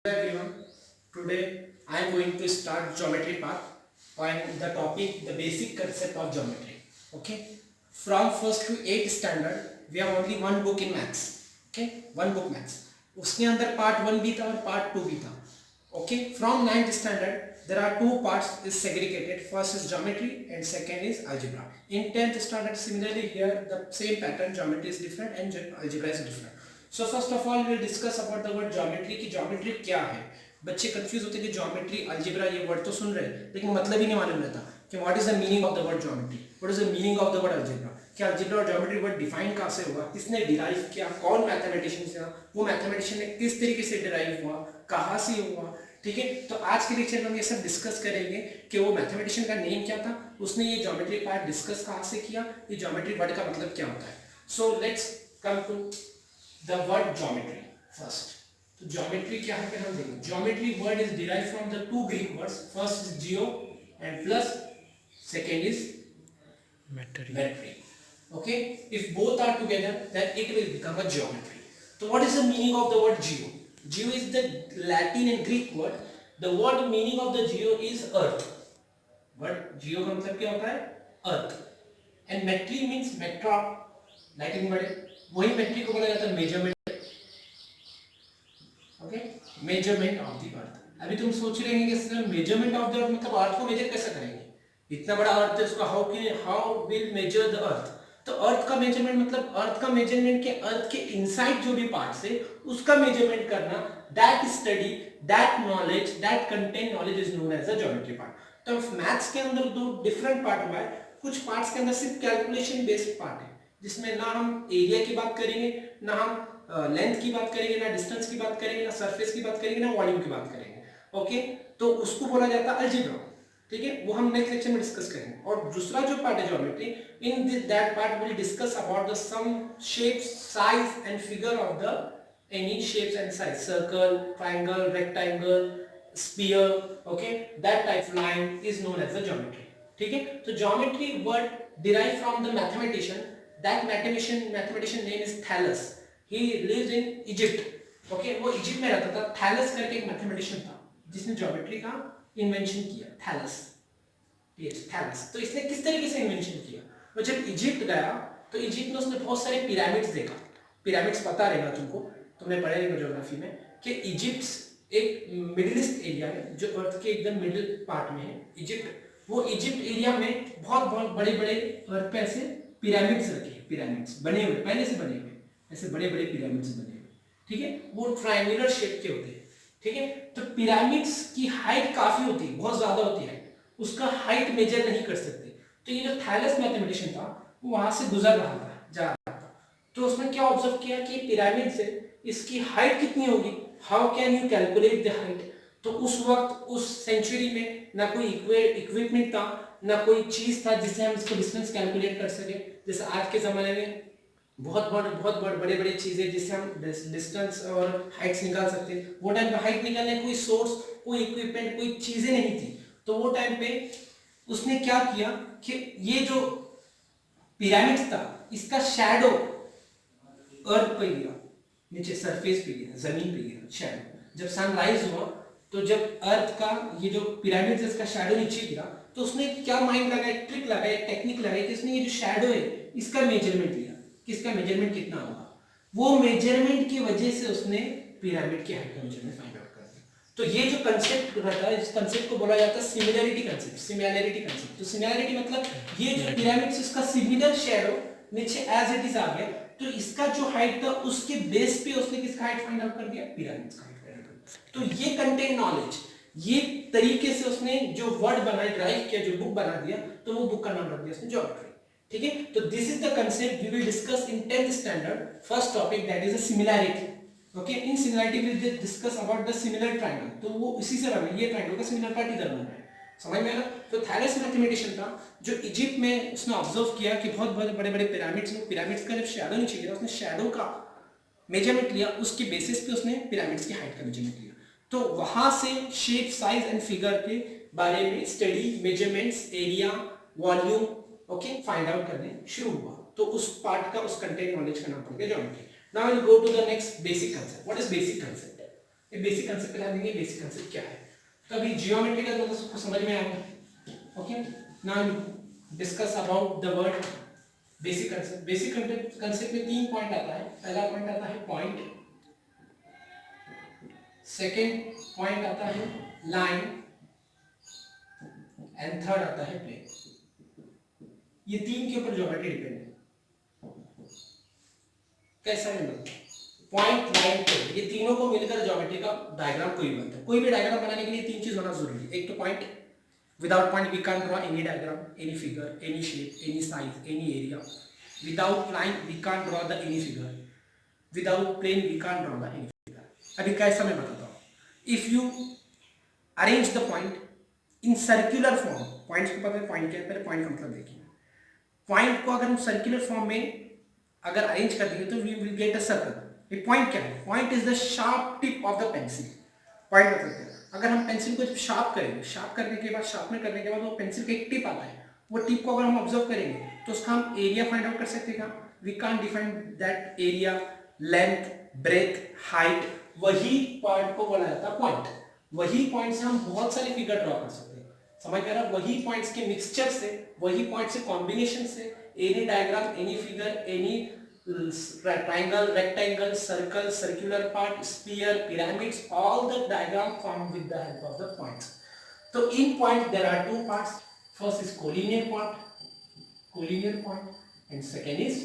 Everyone, today I am going to start geometry part on the topic the basic concept of geometry. Okay, from first to 8th standard we have only one book in maths. Okay, one book maths. उसके अंदर part 1 भी था और part 2 भी था. Okay, from 9th standard there are two parts is segregated. First is geometry and second is algebra. In 10th standard similarly here the same pattern, geometry is different and algebra is different. So first of all we will discuss about the word geometry कि geometry क्या है. बच्चे confuse होते हैं कि geometry algebra ये word तो सुन रहे हैं लेकिन मतलब ही नहीं मालूम रहता कि what is the meaning of the word geometry, what is the meaning of the word algebra. क्या अलजेब्रा और ज्योमेट्री वर्ड डिफाइन कहाँ से हुआ, किसने डिराइव किया, कौन मैथमेटिशियन से, वो मैथमेटिशियन ने किस तरीके से डिराइव हुआ, कहाँ से हुआ. ठीक है, तो आज के लेक्चर में हम ये सब डिस्कस करेंगे कि वो मैथमेटिशियन का नेम क्या था, उसने ये ज्योमेट्री पार्ट डिस्कस कहाँ से किया, ये ज्योमेट्री वर्ड का मतलब क्या होता है. So let's come to the word geometry first. तो ज्योमेट्री क्या है हम देखेंगे. Geometry word is derive from the two Greek words. First is geo and plus second is metry. Okay, if both are together then it will become a geometry. तो what is the meaning of the word geo. Geo is the Latin and Greek word. The word meaning of the geo is earth. Word geo का मतलब क्या होता है, earth. And metry means metra, Latin word है. वही metry को बोला जाता है measurement. Okay, measurement of the earth. अभी तुम सोच रहे हैं कि मेजरमेंट ऑफ द अर्थ मतलब अर्थ को मेजर कैसे करेंगे, इतना बड़ा अर्थ है उसका how will measure the earth. तो अर्थ का मेजरमेंट मतलब अर्थ का मेजरमेंट के अर्थ के इनसाइड जो भी पार्ट्स है उसका मेजरमेंट करना, that study, that knowledge, that content knowledge is known as a geometry part. तो मैथ्स के अंदर दो डिफरेंट पार्ट हुआ है. कुछ पार्ट्स के अंदर सिर्फ कैलकुलेशन बेस्ड पार्ट है जिसमें ना हम एरिया की बात करेंगे, ना हम लेंथ की बात करेंगे, ना डिस्टेंस की बात करेंगे, ना सरफेस की बात करेंगे, ना वॉल्यूम की बात करेंगे. ओके, तो उसको बोला जाता है अलजेब्रा. ठीक है, वो हम नेक्स्ट लेक्चर में डिस्कस करेंगे. और दूसरा जो पार्ट है geometry, in that part will discuss about the some shapes, size and figure of the any shapes and size, circle, triangle, rectangle, sphere. Okay, that type line is known as the geometry. ठीक है, तो geometry word derive from the mathematician. That mathematician name is Thales. He lives in Egypt. Okay, वो Egypt में रहता था. Thallus करके एक mathematician था जिसने ज्योमेट्री का इन्वेंशन किया. Thales, Thales. तो इसने किस तरीके से इन्वेंशन किया, वो जब इजिप्ट गया तो इजिप्ट में उसने बहुत सारे पिरामिड्स देखा. पिरामिड्स पता रहेगा तुमको, तुमने पढ़े रहेगा ज्योग्राफी में कि इजिप्ट एक मिडिल ईस्ट एरिया है जो अर्थ के एकदम मिडिल पार्ट में है. इजिप्ट, वो इजिप्ट एरिया में बहुत बहुत बड़े बड़े अर्थ पे ऐसे पिरामिड्स रखे हैं. पिरामिड्स बने हुए, पहले से बने हुए ऐसे बड़े बड़े पिरामिड्स बने हुए. ठीक है, वो ट्रायंगुलर शेप के होते हैं. ठीक है, तो पिरामिड्स की हाइट काफी होती है, बहुत ज्यादा होती है. उसका हाइट मेजर नहीं कर सकते. तो ये जो थैलस मैथमेटिशियन था वो वहां से गुजर रहा था, जा रहा था. तो उसने क्या ऑब्जर्व किया कि पिरामिड से इसकी हाइट कितनी होगी, how can you calculate the height. तो उस वक्त उस सेंचुरी में ना कोई इक्विपमेंट था, ना कोई चीज था जिससे हम इसको डिस्टेंस कैलकुलेट कर सके. जैसे आज के जमाने में बहुत बड़े बड़े चीजें जिससे हम डिस्टेंस और हाइट्स निकाल सकते हैं. वो टाइम पे हाइट निकालने कोई सोर्स, कोई इक्विपमेंट, कोई चीजें नहीं थी. तो वो टाइम पे उसने क्या किया कि ये जो पिरामिड था इसका शैडो अर्थ पे गिरा, नीचे सरफेस पे गिरा, जमीन पे गिरा शैडो. जब सनराइज हुआ तो जब अर्थ का ये जो पिरामिड है इसका शैडो नीचे गिरा तो उसने क्या माइंड लगाया, ट्रिक लगाया, टेक्निक लगाई कि उसने ये जो शैडो है इसका मेजरमेंट लिया, किसका मेजरमेंट कितना होगा. वो मेजरमेंट की वजह से उसने पिरामिड की हाइट का मेजरमेंट फाइंड आउट कर दिया. तो ये जो कांसेप्ट रहता है, इस कांसेप्ट को बोला जाता है सिमिलरिटी कांसेप्ट. सिमिलरिटी कांसेप्ट, तो सिमिलरिटी मतलब ये जो पिरामिड है इसका सिमिलर शैडो नीचे एज इट इज आ गया. तो इसका जो हाइट था उसके बेस पे उसने किसका हाइट फाइंड आउट कर दिया, पिरामिड का हाइट फाइंड आउट. तो ये कंटेंट नॉलेज, ये तरीके से उसने जो वर्ड बनाया, ड्राइव किया, जो बुक बना दिया, तो वो बुक का नाम रख दिया उसने ज्योमेट्री. ठीक है, तो this is the concept we will discuss in 10th standard. First topic that is a similarity. Okay, in similarity we will discuss about the similar triangle. तो वो इसी से बना, ये ट्रायंगल का सिमिलर पार्ट इधर बन रहा है. समझ में आया. तो थैलस मैथमेटिशियन था जो इजिप्ट में उसने ऑब्जर्व किया कि बहुत बड़े बड़े पिरामिड्स में, पिरामिड्स का जब शैडो नीचे गिरा उसने शैडो का मेजरमेंट लिया, उसके बेसिस पे उसने पिरामिड्स की हाइट का मेजरमेंट लिया. तो वहां से शेप, साइज एंड फिगर के बारे में study, measurements, area, volume, okay, find out करने शुरू हुआ. तो उस पार्ट का, उस कंटेंट नॉलेज का नाम पड़ गया geometry. Now will go to the next basic concept. What is basic concept. ये बेसिक कंसेप्ट बता देंगे बेसिक कंसेप्ट क्या है। तो अभी जियोमेट्री का तो सबको समझ में आएगा। Okay, now discuss about the word basic concept. Basic concept में 3 पॉइंट आता है। पहला पॉइंट आता है पॉइंट, सेकेंड पॉइंट आता है लाइन एंड थर्ड आता है प्लेन। ये 3 के ऊपर ज्योमेट्री डिपेंड है। कैसा है मतलब पॉइंट, लाइन, प्लेन, ये तीनों को मिलकर ज्योमेट्री का डायग्राम कोई बनता है। कोई भी डायग्राम बनाने के लिए 3 चीज होना जरूरी है। एक तो point, without point we can't draw any diagram, any figure, any shape, any size, any area. Without line we can't draw the any figure, without plane we can't draw the any figure. अभी कैसा मैं बताता हूँ। If you arrange the point in circular form, points को पता है point क्या है, पहले पॉइंट का मतलब देखिए। पॉइंट को अगर हम सर्कुलर फॉर्म में अगर अरेंज कर देंगे तो we will get a circle. ये पॉइंट क्या है? Point is the sharp tip of the pencil. Point मतलब क्या है? अगर हम पेंसिल को शार्प करेंगे, शार्प करने के बाद, शार्पनर करने के बाद वो पेंसिल का एक टिप आता है, वो टिप को अगर हम ऑब्जर्व करेंगे तो उसका हम एरिया फाइंड आउट कर सकते हैं। We can't define that area, length, breadth, height. वही पॉइंट को बोला जाता है पॉइंट। वही पॉइंट से हम बहुत सारे फिगर ड्रॉ कर सकते हैं। समझ में आ रहा? वही पॉइंट्स के मिक्सचर से, वही पॉइंट से कॉम्बिनेशन से any diagram, any figure, any triangle, rectangle, circle, circular part, sphere, pyramids, all the diagram formed with the help of the points. So in point there are 2 parts. First is collinear point, and second is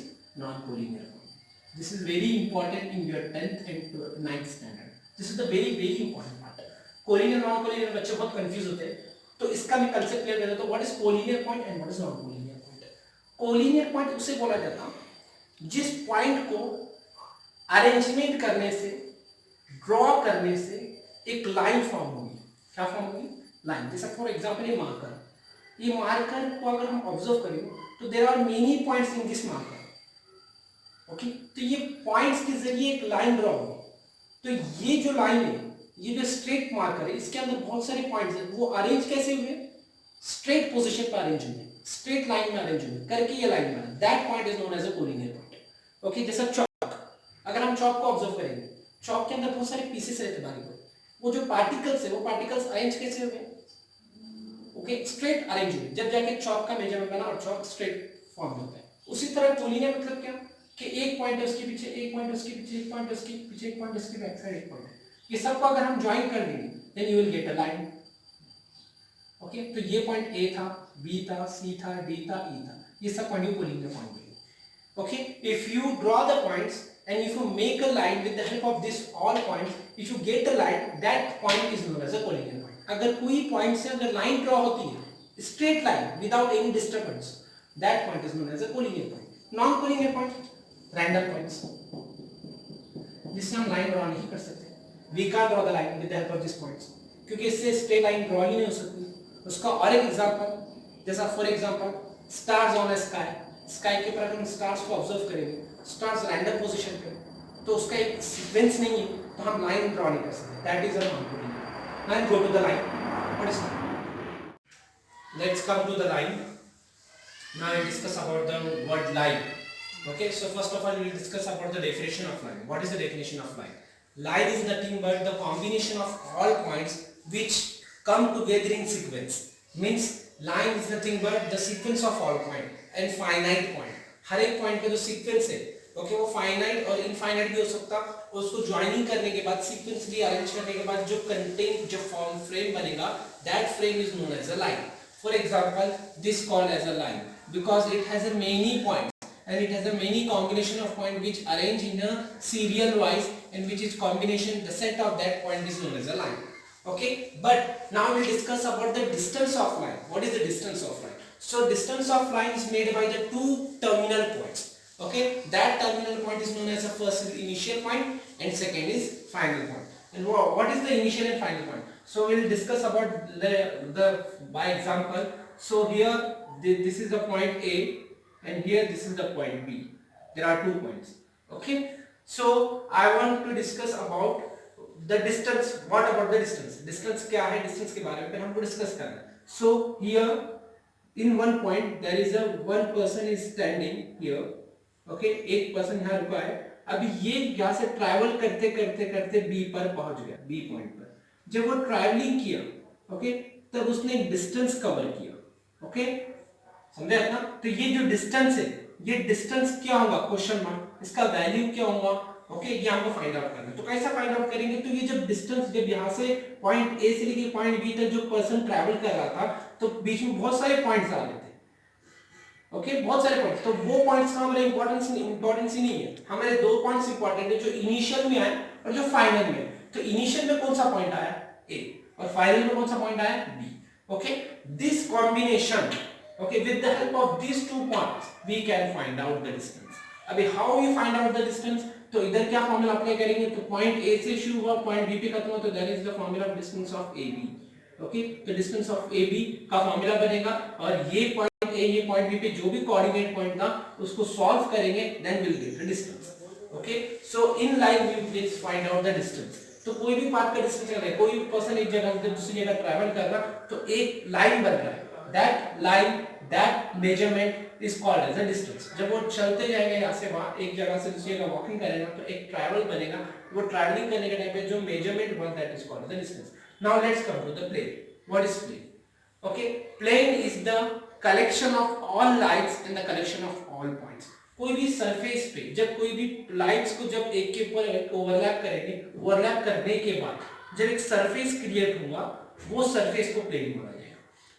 non-collinear point. This is very important in your 10th and 9th standard. This is the very important part. Collinear, non-collinear बच्चे बहुत confuse होते हैं, तो इसका मैं concept clear कर देता हूँ. What is collinear point and what is non-collinear point? Collinear point उसे बोला जाता है जिस पॉइंट को अरेंजमेंट करने से, ड्रॉ करने से एक लाइन फॉर्म होगी। क्या फॉर्म होगी? लाइन। जैसे फॉर एग्जांपल ये मार्कर, ये मार्कर को अगर हम ऑब्जर्व करें तो there are many points in this marker. Okay, तो ये पॉइंट्स के जरिए एक लाइन ड्रॉ होगी। तो ये जो लाइन है, ये जो स्ट्रेट मार्कर है, इसके अंदर बहुत सारे पॉइंट्स हैं। वो अरेंज कैसे हुए? स्ट्रेट पोजीशन पर अरेंज हुए, स्ट्रेट लाइन में अरेंज हुए करके ये लाइन बना। That point is known as a collinear point. Okay, जैसा चौक, अगर हम चौक को ऑब्जर्व करेंगे, चौक के अंदर बहुत सारे पीसेस रहते हैं बारीक। वो जो पार्टिकल्स है, वो पार्टिकल्स अरेंज कैसे हुए? ओके, स्ट्रेट अरेंज हुए, जब जाके चौक का मेजरमेंट बना और चौक स्ट्रेट फॉर्म होता है। उसी तरह कोलिनियर मतलब क्या कि एक पॉइंट है, उसके पीछे एक पॉइंट, उसके पीछे एक पॉइंट, उसके पीछे एक पॉइंट, उसके बैक साइड एक पॉइंट है। ये सबको अगर हम ज्वाइन कर देंगे then you will get a line. Okay, तो ये पॉइंट ए था, बी था, सी था, डी था, ई था, ये सब पॉइंट यू कोलिनियर पॉइंट है। Okay, if you draw the points and if you make a line with the help of this all points, if you get a line, that point is known as a collinear point. अगर कोई point से अगर line draw होती है, straight line without any disturbance, that point is known as a collinear point. Non-collinear point, random points, जिससे हम line draw नहीं कर सकते. We can't draw the line with the help of these points, क्योंकि इससे straight line draw ही नहीं हो सकती. उसका और एक एग्जांपल, जैसा for example stars on a sky. Sky के ऊपर हम स्टार्स को ऑब्जर्व करेंगे, स्टार्स रैंडम पोजीशन पे, तो उसका एक सीक्वेंस नहीं है, तो हम लाइन ड्रॉ नहीं कर सकते। That is a non-collinear. Now go to the line. What is line? Let's come to the line. Now we discuss about the word line. Okay, so first of all we will discuss about the definition of line. What is the definition of line? Line is nothing but the combination of all points which come together in sequence. Means line is nothing but the sequence of all point and finite point. हर एक point पे जो sequence है, okay, वो finite और infinite भी हो सकता है, और उसको ज्वाइनिंग करने के बाद, सीक्वेंसली अरेंज करने के बाद जो कंटेंट, जो फॉर्म फ्रेम बनेगा, that frame is known as a line. For example this called as a line because it has a many points and it has a many combination of point which arrange in a serial wise and which is combination, the set of that point is known as a line. Okay, but now we'll discuss about the distance of line. What is the distance of line? So distance of line is made by the two terminal points. Okay, that terminal point is known as the first is initial point and second is final point. And what is the initial and final point? So we'll discuss about the by example. So here this is the point A and here this is the point B. There are 2 points. Okay, so I want to discuss about the distance. What about the distance? Distance क्या है? Distance के बारे में हमको discuss करना है. So here in one point there is a one person is standing here. Okay, एक person यहाँ रुका है अभी ये यहाँ से ट्रैवल करते करते करते बी पर पहुंच गया, बी पॉइंट पर। जब वो ट्रैवलिंग किया, ओके, तब उसने डिस्टेंस कवर किया। ओके, समझे ना? तो ये जो डिस्टेंस है, ये डिस्टेंस क्या होगा, क्वेश्चन मार्क, इसका वैल्यू क्या होगा? ओके, ये हमको फाइंड आउट करना है। तो कैसा फाइंड आउट करेंगे? तो ये जब डिस्टेंस, जब यहाँ से पॉइंट ए से लेके पॉइंट बी तक जो पर्सन ट्रैवल कर रहा था, तो बीच में बहुत सारे पॉइंट्स आ रहे थे। ओके, बहुत सारे पॉइंट्स। तो वो पॉइंट्स का हमारे इंपॉर्टेंस ही नहीं है। हमारे दो पॉइंट्स इंपॉर्टेंट है, जो इनिशियल में आए और जो फाइनल में। तो इनिशियल में कौन सा पॉइंट आया? ए, और फाइनल में कौन सा पॉइंट आया? B. Okay, this combination, okay, with the help of these two points we can find out the distance. अभी how you find out the distance? तो इधर क्या फॉर्मूला अप्लाई करेंगे? तो पॉइंट ए से शुरू हुआ, पॉइंट बी पे खत्म हुआ, तो that is the formula of distance of A B. Okay, तो डिस्टेंस ऑफ ए बी का फॉर्मूला बनेगा, और ये पॉइंट ए, ये पॉइंट बी पे जो भी कोऑर्डिनेट पॉइंट था उसको सॉल्व करेंगे, then will get the distance. Okay, so in line we will find out the distance. तो कोई भी पाथ का डिस्टेंस अगर है, कोई भी पर्सन एक जगह से दूसरी जगह ट्रैवल कर रहा, तो एक लाइन बन रहा है, that line, that measurement is called as a distance। जब वो चलते जाएंगे यहाँ से वहाँ, एक जगह से दूसरी जगह वॉकिंग करेगा, तो एक ट्रैवल बनेगा। वो ट्रैवलिंग करने के टाइम पे जो मेजरमेंट हुआ, that is called the distance. Now let's come to the plane. What is plane? Okay, plane is the collection of all lines and the collection of all points. कोई भी surface पे जब कोई भी lines को जब एक के ऊपर ओवरलैप करेंगे, ओवरलैप करने के बाद जब एक सरफेस क्रिएट होगा, वो सरफेस को प्लेन बोला जाएगा।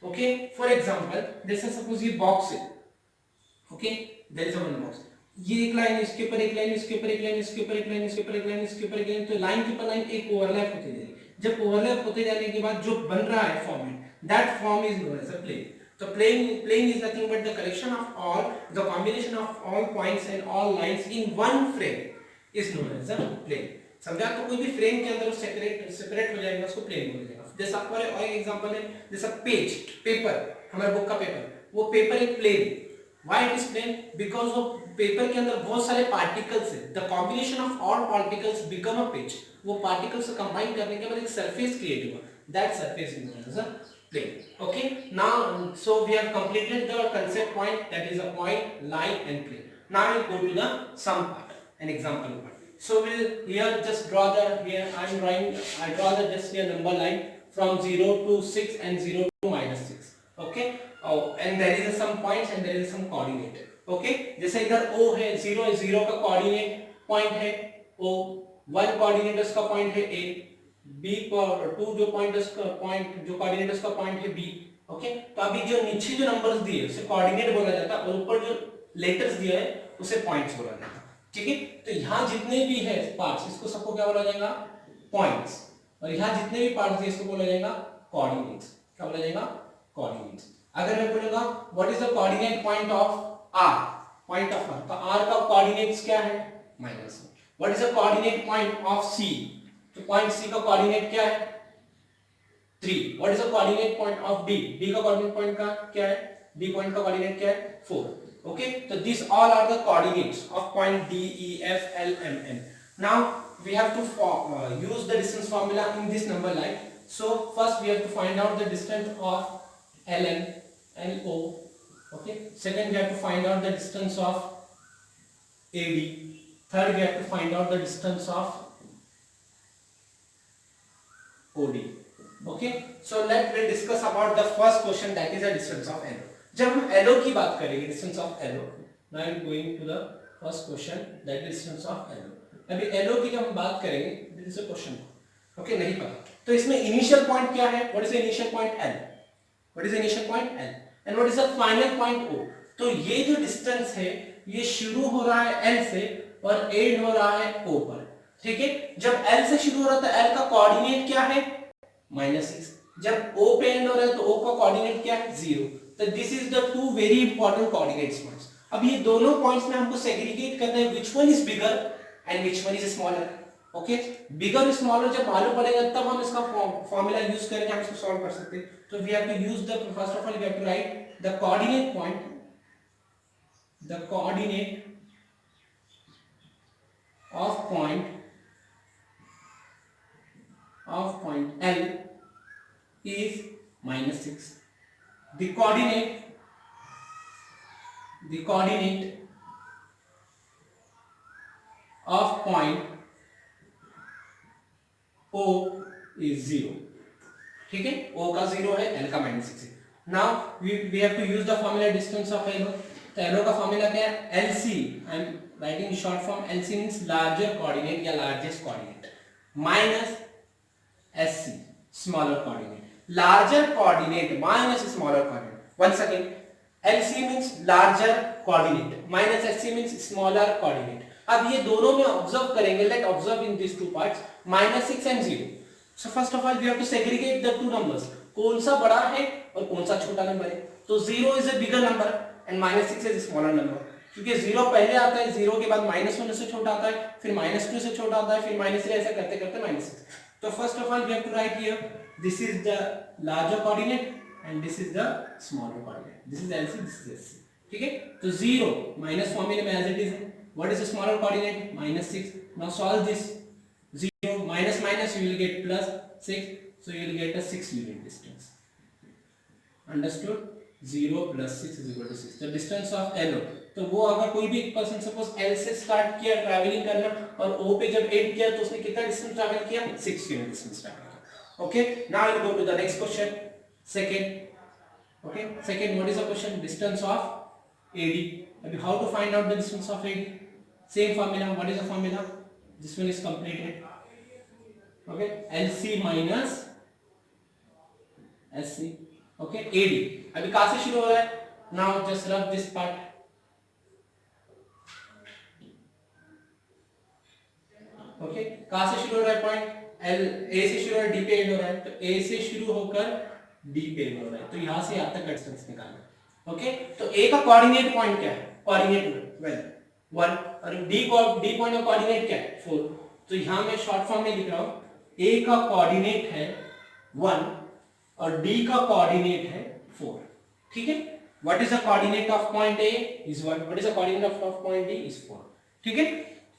Okay, for example, this is suppose ये बॉक्स है, okay, there is a one box, ये एक लाइन, इसके ऊपर एक लाइन, इसके ऊपर एक लाइन, इसके ऊपर एक लाइन, इसके ऊपर एक लाइन, इसके ऊपर एक लाइन, तो लाइन के ऊपर लाइन एक ओवरलैप होते जाएगी। जब ओवरलैप होते जाने के बाद जो बन रहा है format, that form is known as a plane. तो plane is nothing but the collection of all, the combination of all points and all lines in one frame is known as a plane. समझा? तो कोई भी frame के अंदर separate हो जाएगा, उसको प्लेन बोला जाएगा। जैसा आपको और एक एग्जांपल है, जैसा पेज, पेपर, हमारे बुक का पेपर, वो पेपर एक plane. Why it is plane? Because वो पेपर के अंदर बहुत सारे पार्टिकल्स है, the combination of all particles become a page. वो पार्टिकल्स को कंबाइन करने के बाद एक सरफेस क्रिएट हुआ, that surface is known as a plane। Okay, now so we have completed the concept point, that is a point, line and plane. Now we'll go to the sum part, an example part. So we'll here just draw the, here I draw the just here number line from 0 to 6 and 0 to -6. Okay, oh, and there is some points and there is some coordinate। Okay, जैसे इधर O है, 0 है, 0 का coordinate point है O, 1 coordinate उसका point है A, B पर 2 जो पॉइंट उसका पॉइंट, जो कोऑर्डिनेट उसका पॉइंट है B। ओके, तो अभी जो नीचे जो नंबर्स दिए उसे कोऑर्डिनेट बोला जाता है, और ऊपर जो लेटर्स दिया है उसे पॉइंट्स बोला जाता है। ठीक है, तो यहाँ जितने भी है पार्ट्स, इसको सबको क्या बोला जाएगा? पॉइंट्स। और यहाँ जितने भी पार्ट्स दिए इसको बोला जाएगा कोऑर्डिनेट्स। क्या बोला जाएगा? कोऑर्डिनेट्स। अगर मैं बोलूंगा what is the coordinate point of R, point of R, तो R का कोऑर्डिनेट्स क्या है? -1। What is the coordinate point of C, तो पॉइंट C का कोऑर्डिनेट क्या है? 3। What is the coordinate point of D, D का कोऑर्डिनेट पॉइंट का क्या है? D पॉइंट का कोऑर्डिनेट क्या है? 4। Okay, so these all are the coordinates of point D, E, F, L, M, N. Now we have to use the distance formula in this number line. So first we have to find out the distance of LN and O. Okay. Second we have to find out the distance of AD. Third we have to find out the distance of OD. Okay. So let me discuss about the first question, that is the distance of LO. जब हम LO की बात करेंगे, distance of LO, now I am going to the first question, that is distance of LO। अभी LO की जब हम बात करेंगे, this is a question, okay, नहीं पता, तो इसमें इनिशियल पॉइंट क्या है? What is the initial point? L। What is the initial point? L। And what is the final point? O। तो ये जो डिस्टेंस है, ये शुरू हो रहा है L से और एंड हो रहा है O पर। ठीक है, जब L से शुरू हो रहा था, L का कोऑर्डिनेट क्या है? -6। जब O पे एंड हो रहा है, तो O का कोऑर्डिनेट क्या है? 0। तो this is the two very important coordinates points. अब ये दोनों पॉइंट्स में हमको सेग्रीगेट करना है, which one is bigger and which one is smaller. Okay, bigger smaller जब मालूम पड़ेगा तब हम इसका फॉर्मूला यूज करेंगे, हम इसको सॉल्व कर सकते हैं। तो we have to use the, first of all we have to write the coordinate point, the coordinate of point L is -6. The coordinate of point O is 0. ठीक है, O का 0 है, L का -6 है. Now we have to use the formula distance of LO. तो LO का formula क्या है? LC, I am writing short form. LC means larger coordinate या largest coordinate minus SC smaller coordinate. Larger coordinate minus smaller coordinate. Once again, LC means larger coordinate minus SC means smaller coordinate. अब ये दोनों में observe करेंगे. Let observe in this two parts -6 and 0. So first of all we have to segregate the two numbers. कौन सा बड़ा है और कौन सा छोटा नंबर है. तो 0 is a bigger number and -6 is a smaller number. क्योंकि 0 पहले आता है, 0 के बाद -1 से छोटा आता है, फिर -2 से छोटा आता है, फिर -3, ऐसा करते करते -6. तो first of all we have to write here this is the larger coordinate and this is the smaller coordinate. This is LC, this is SC. ठीक है. तो 0 माइनस फॉर्मूले में as it is है. What is the smaller coordinate? -6. Now solve this. 0 minus minus you will get plus 6, so you will get a 6 unit distance. Understood? 0 plus 6 is equal to 6. The distance of LO. तो वो अगर कोई भी एक person suppose L से start किया travelling करना और O पे जब एंड किया तो उसने कितना डिस्टेंस ट्रैवल किया? 6 यूनिट डिस्टेंस ट्रैवल किया. Okay, now we'll go to the next question. Second. Okay, second, what is the question? Distance of AD. Abhi how to find out the distance of AD? Same formula. What is the formula? This one is completed. Okay, LC minus SC. Okay, AD. अभी कहाँ से शुरू हो रहा है? Now just rub this part. Okay, कहाँ से शुरू हो रहा है पॉइंट? L A से शुरू हो रहा है, D पे एंड हो रहा है. तो A से शुरू होकर D पे एंड हो रहा है. तो यहाँ से यहाँ तक डिस्टेंस निकालना. ओके, तो A का कोऑर्डिनेट पॉइंट क्या है? कोऑर्डिनेट वेल 1 और D पॉइंट का कोऑर्डिनेट क्या है? 4. तो यहाँ मैं शॉर्ट फॉर्म में लिख रहा हूँ. A का कोऑर्डिनेट है 1 और D का कोऑर्डिनेट है 4. ठीक है. What is the coordinate of point A is 1. What is the coordinate of point D is 4. ठीक है.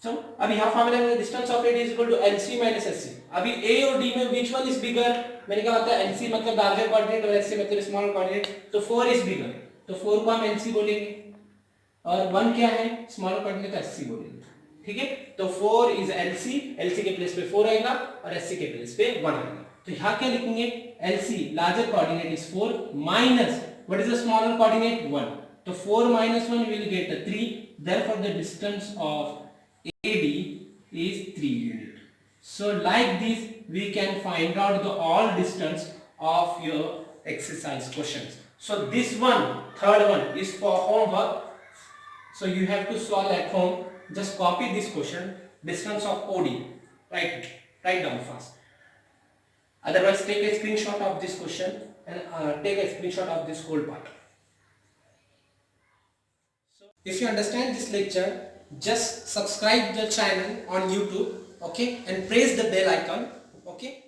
So अब यहाँ फॉर्मूला में distance of AD is equal to LC minus SC. अभी A और D में which one is bigger? मैंने कहा होता है LC मतलब larger coordinate और SC मतलब smaller coordinate. तो 4 is bigger. तो 4 को हम LC बोलेंगे और 1 क्या है? smaller coordinate तो SC बोलेंगे. ठीक है. तो 4 is LC. LC के प्लेस पे 4 आएगा और SC के प्लेस पे 1 आएगा. तो यहाँ क्या लिखेंगे? LC larger coordinate is 4 minus what is the smaller coordinate? 1. तो 4 minus 1 will get a 3. Therefore the distance of AD is 3 unit. So like this we can find out the all distance of your exercise questions. So this one, third one is for homework. So you have to solve at home. Just copy this question. Distance of OD. Write down fast. Otherwise take a screenshot of this question and take a screenshot of this whole part. So if you understand this lecture, just subscribe the channel on YouTube, okay, and press the bell icon, okay.